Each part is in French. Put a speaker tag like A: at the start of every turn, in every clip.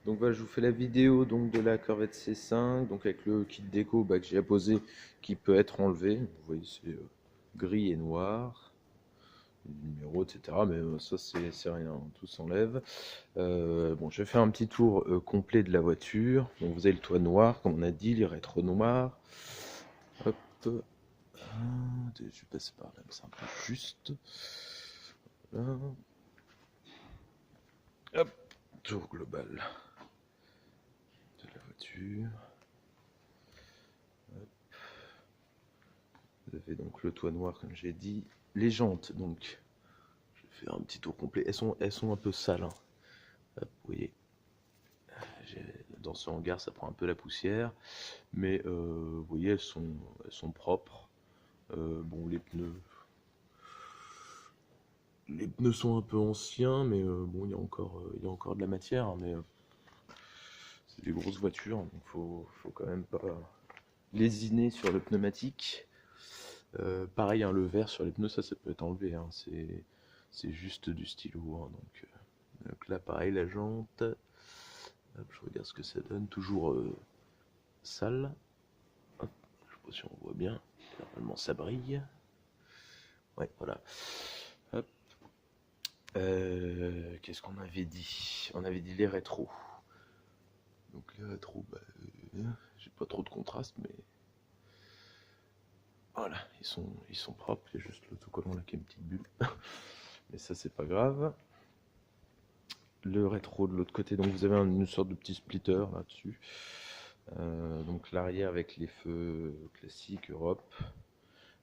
A: Donc voilà, je vous fais la vidéo donc de la Corvette C5, donc avec le kit déco que j'ai apposé qui peut être enlevé. Vous voyez, c'est gris et noir, les numéros, etc. Mais ça, c'est rien, tout s'enlève. Bon, je vais faire un petit tour complet de la voiture. Donc vous avez le toit noir, comme on a dit, les rétros noirs. Hop, je vais passer par là, c'est un peu juste. Là. Hop, tour global de la voiture. Vous avez donc le toit noir, comme j'ai dit. Les jantes, donc, je vais faire un petit tour complet. Elles sont un peu sales, hein. Hop, vous voyez, dans ce hangar, ça prend un peu la poussière. Mais vous voyez, elles sont propres. Bon, les pneus sont un peu anciens, mais bon, il y a encore de la matière, hein, mais c'est des grosses voitures, donc faut quand même pas lésiner sur le pneumatique. Pareil, hein, le verre sur les pneus, ça peut être enlevé, hein, c'est juste du stylo, hein, donc là, pareil, la jante. Hop, je regarde ce que ça donne, toujours sale. Hop, je sais pas si on voit bien. Normalement, ça brille. Ouais, voilà. Hop. Qu'est-ce qu'on avait dit? On avait dit les rétros. Donc les rétros, j'ai pas trop de contraste, mais voilà, ils sont propres. Il y a juste l'autocollant là qui a une petite bulle. Mais ça, c'est pas grave. Le rétro de l'autre côté, donc vous avez une sorte de petit splitter là-dessus. Donc l'arrière avec les feux classiques Europe.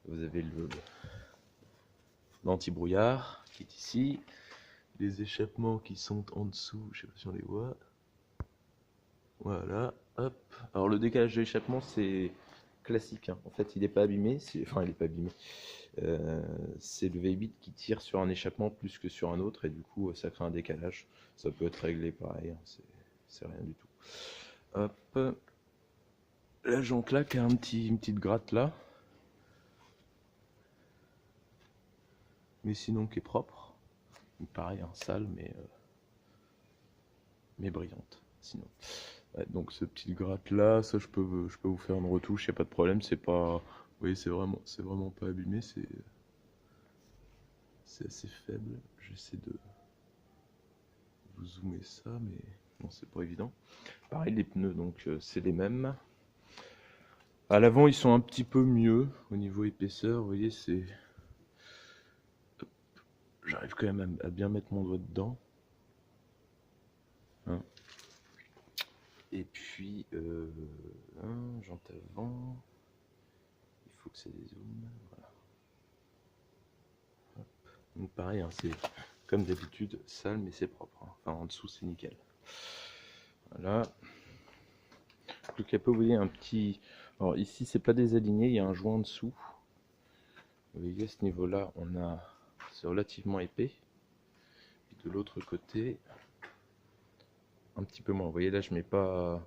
A: Vous avez l'anti-brouillard qui est ici. Les échappements qui sont en dessous, je sais pas si on les voit. Voilà, hop. Alors le décalage de l'échappement, c'est classique, hein. En fait, il n'est pas abîmé. Enfin, il n'est pas abîmé. C'est le V8 qui tire sur un échappement plus que sur un autre, et du coup, ça crée un décalage. Ça peut être réglé pareil, hein. C'est rien du tout. Hop. La jante là qui a une petite gratte là. Mais sinon qui est propre. Pareil, hein, sale, mais brillante. Sinon. Ouais, donc ce petit gratte là, ça je peux vous faire une retouche, y a pas de problème. C'est pas, vous voyez, c'est vraiment pas abîmé. C'est assez faible. J'essaie de vous zoomer ça, mais non, c'est pas évident. Pareil, les pneus, donc c'est les mêmes. À l'avant, ils sont un petit peu mieux au niveau épaisseur. Vous voyez, j'arrive quand même à bien mettre mon doigt dedans. Hein. Et puis, jante avant. Il faut que ça dézoome. Voilà. Hop. Donc pareil, hein, c'est comme d'habitude sale, mais c'est propre, hein. Enfin, en dessous, c'est nickel. Voilà. Le capot, vous voyez, un petit... Alors ici, c'est pas désaligné, il y a un joint en dessous. Vous voyez, à ce niveau-là, c'est relativement épais. Et de l'autre côté, un petit peu moins. Vous voyez, là, je mets pas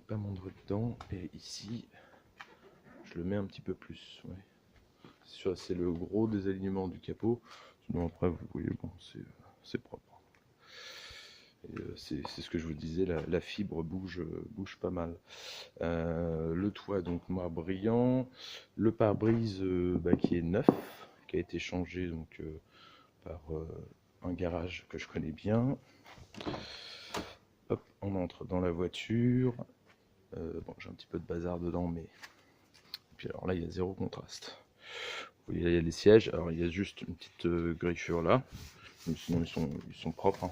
A: mon doigt dedans. Et ici, je le mets un petit peu plus. Ouais. C'est le gros désalignement du capot. Sinon, après, vous voyez, bon, c'est propre. C'est ce que je vous disais, la fibre bouge pas mal. Le toit donc noir brillant, le pare-brise qui est neuf, qui a été changé donc par un garage que je connais bien. Hop, on entre dans la voiture. Bon, j'ai un petit peu de bazar dedans, mais et puis alors là il y a zéro contraste. Vous voyez, là il y a les sièges. Alors il y a juste une petite griffure là, mais sinon ils sont propres, hein.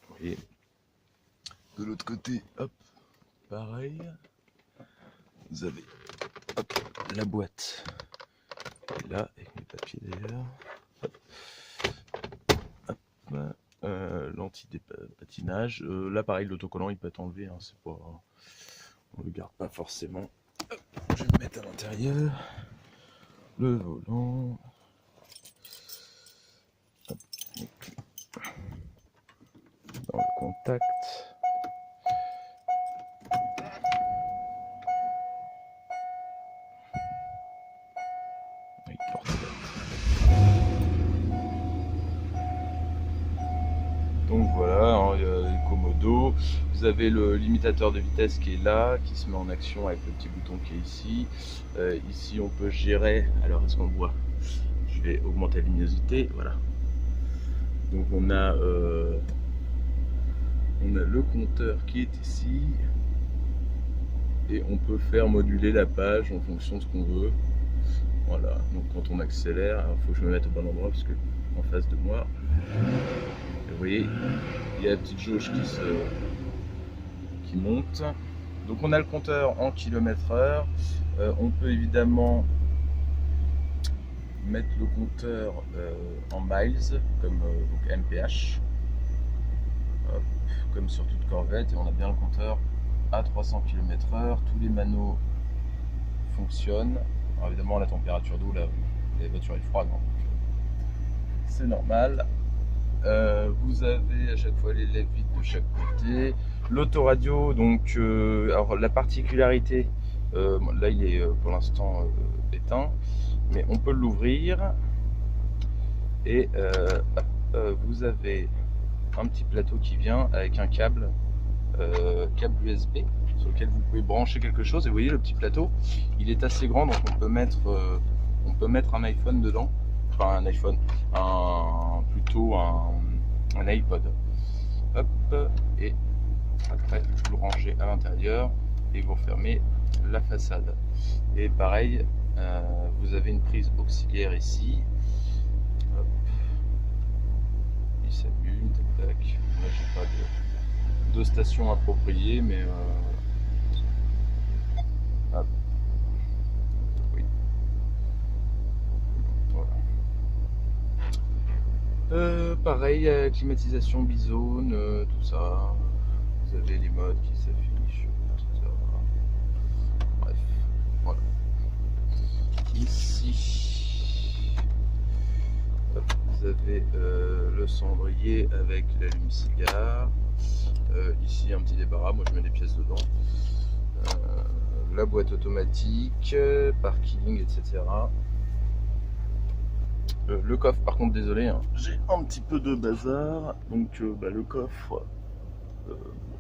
A: Vous voyez. De l'autre côté, hop, pareil. Vous avez hop, la boîte. Et là, avec mes papiers d'ailleurs. L'anti-patinage. Là, pareil, l'autocollant il peut être enlevé, hein, c'est pas, on le garde pas forcément. Hop, je vais me mettre à l'intérieur. Le volant. Hop, dans le contact. Avec porte-bête. Donc voilà, hein, il y a les commodos. Vous avez le limitateur de vitesse qui est là, qui se met en action avec le petit bouton qui est ici. Ici on peut gérer, alors est-ce qu'on le voit? Je vais augmenter la luminosité, voilà. Donc on a le compteur qui est ici. Et on peut faire moduler la page en fonction de ce qu'on veut. Voilà, donc quand on accélère, alors il faut que je me mette au bon endroit parce que en face de moi, vous voyez, il y a la petite jauge qui monte. Donc on a le compteur en km/h. On peut évidemment mettre le compteur en miles, comme donc mph, hop, comme sur toute Corvette, et on a bien le compteur à 300 km/h. Tous les manos fonctionnent. Alors évidemment la température d'eau, la voiture est froide, donc c'est normal. Vous avez à chaque fois les lèvres vides de chaque côté. L'autoradio, donc alors la particularité, là il est pour l'instant éteint, mais on peut l'ouvrir et vous avez un petit plateau qui vient avec un câble USB sur lequel vous pouvez brancher quelque chose. Et vous voyez le petit plateau, il est assez grand, donc on peut mettre un iPhone dedans, enfin un iPhone, plutôt un iPod. Hop, et après vous le rangez à l'intérieur et vous refermez la façade. Et pareil, vous avez une prise auxiliaire ici. Hop, il s'allume, tac tac. Là j'ai pas de station appropriée, mais hop. Oui. Voilà. Pareil, climatisation bizone, tout ça. Vous avez les modes qui s'affichent, etc. Bref, voilà. Ici, hop, vous avez le cendrier avec l'allume-cigare. Ici un petit débarras, moi je mets des pièces dedans. La boîte automatique, parking, etc. Le coffre, par contre, désolé, hein, j'ai un petit peu de bazar. Donc le coffre,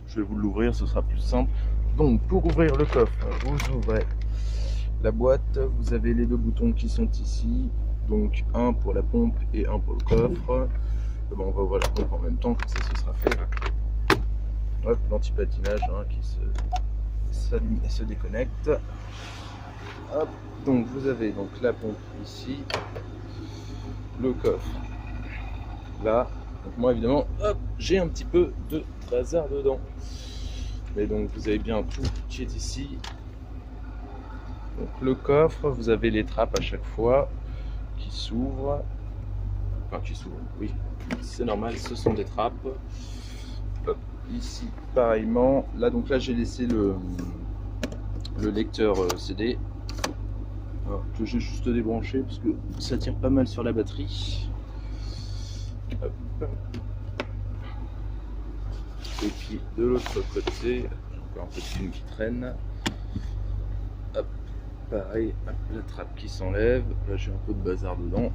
A: je vais vous l'ouvrir, ce sera plus simple. Donc pour ouvrir le coffre, vous ouvrez la boîte, vous avez les deux boutons qui sont ici. Donc un pour la pompe et un pour le coffre. Bon, on va ouvrir la pompe en même temps, comme ça ce sera fait. Hop, l'anti-patinage qui s'allume et se déconnecte. Hop, donc vous avez donc la pompe ici, le coffre là. Donc moi évidemment, hop, j'ai un petit peu de bazar dedans. Mais donc vous avez bien tout qui est ici. Donc le coffre, vous avez les trappes à chaque fois qui s'ouvrent. Enfin qui s'ouvrent, oui, c'est normal, ce sont des trappes. Hop. Ici pareillement, là donc là j'ai laissé le lecteur CD que j'ai juste débranché parce que ça tire pas mal sur la batterie. Hop. Et puis de l'autre côté, encore un peu de film qui traîne. Hop, pareil, hop, la trappe qui s'enlève. Là j'ai un peu de bazar dedans.